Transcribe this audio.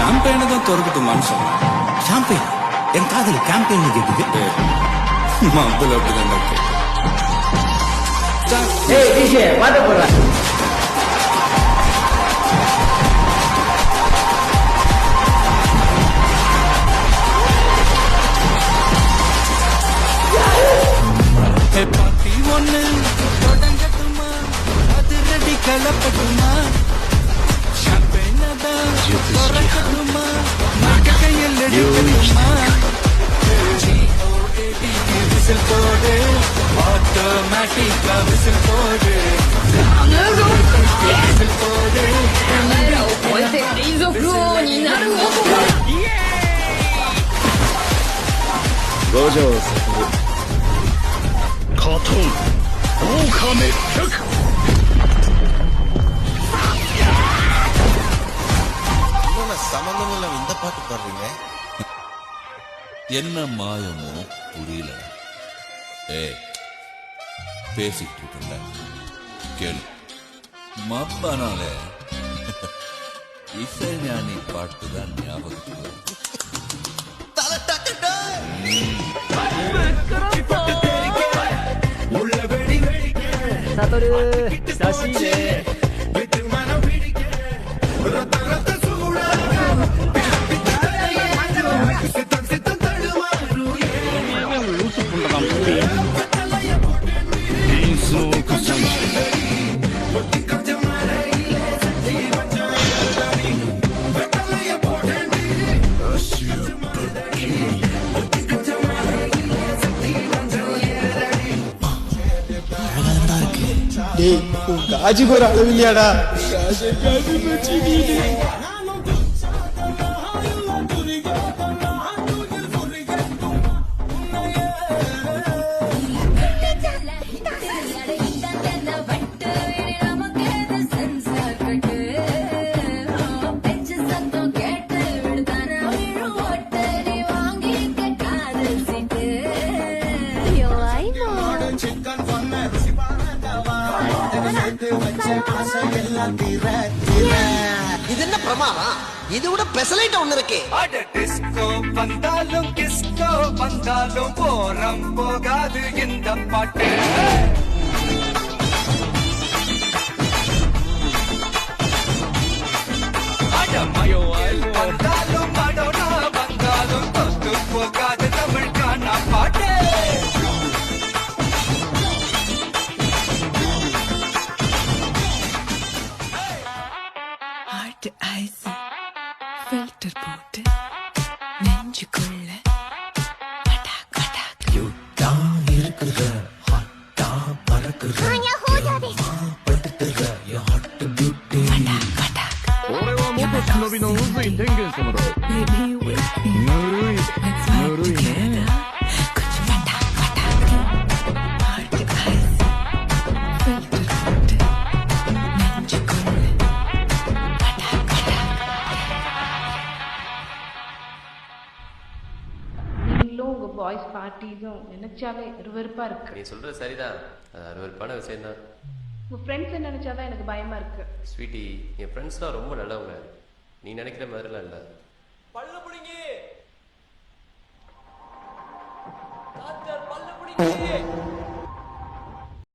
ஷாம்பெயினை தான் திறக்கட்டுமான்னு சொன்னேன். ஷாம்பெயின் என் காதல் கேம்பெயின் கேட்டுது. மாப்பிள்ள அப்படிதான் இருக்கு. பாத்தி ஒண்ணு தொடங்கட்டுமா, அது ரெடி கலப்பட்டுமா, ஷாம்பெயினை தான் திறக்கட்டுமா, கையில் எடுக்கட்டுமா, விசில் போடு, ஆட்டோமேட்டிக்கா விசில் போடு, விசில் போடு. 我的民族服になる男が五条悟カトン豪華滅却சம்பந்தம் இல்லாம இந்த பாட்டு பாடுறீங்க. என்ன மாயமோ புரியல. பேசிட்டு இருக்கல கேளு. மப்பானாலே இசைஞானி பாட்டு தான் ஞாபகத்துக்கு வரும். காஜிக்கு ஒரு அளவு இல்லையாடா. இது என்ன பிரமாதம்? இது விட பெசலைட் ஒண்ணு இருக்கு. டிஸ்கோ வந்தாலும் கிஸ்கோ வந்தாலும் போரம் போகாது இந்த பாட்டு. வந்தாலும் மடோனா வந்தாலும் தொட்டு போகாது தமிழ்கான பாட்டு. ஐஸ் ஃபில்டர் போட்டு நெஞ்சுக்குள்ள பட்டாக் பட்டாக் யூட்டா இருக்குற ஹாட்டா பறக்குற பட்டுற யா hot beauty பட்டாக் பட்டாக் 俺は元忍びの宇髄天元様だ。 Baby with me ぬるい Let's vibe together कुछ पटाक पटाक Heart eyes filter போட்டு நெஞ்சுக்குள்ள பட்டாக் பட்டாக் நீங்களும் உங்க பாய்ஸ் பார்ட்டிஸும் நினைச்சாவே வெறுப்பா இருக்கு. நீ சொல்றது சரிதான், அது அருவருப்பான விஷயம் தான். உங்க ஃப்ரெண்ட்ஸ் நினைச்சாதான் எனக்கு பயமா இருக்கு. ஸ்வீட்டி, என் ஃப்ரெண்ட்ஸ்லாம் ரொம்ப நல்லவங்க, நீ நினைக்கிற மாதிரிலாம் இல்லை. பல்ல புடிங்கி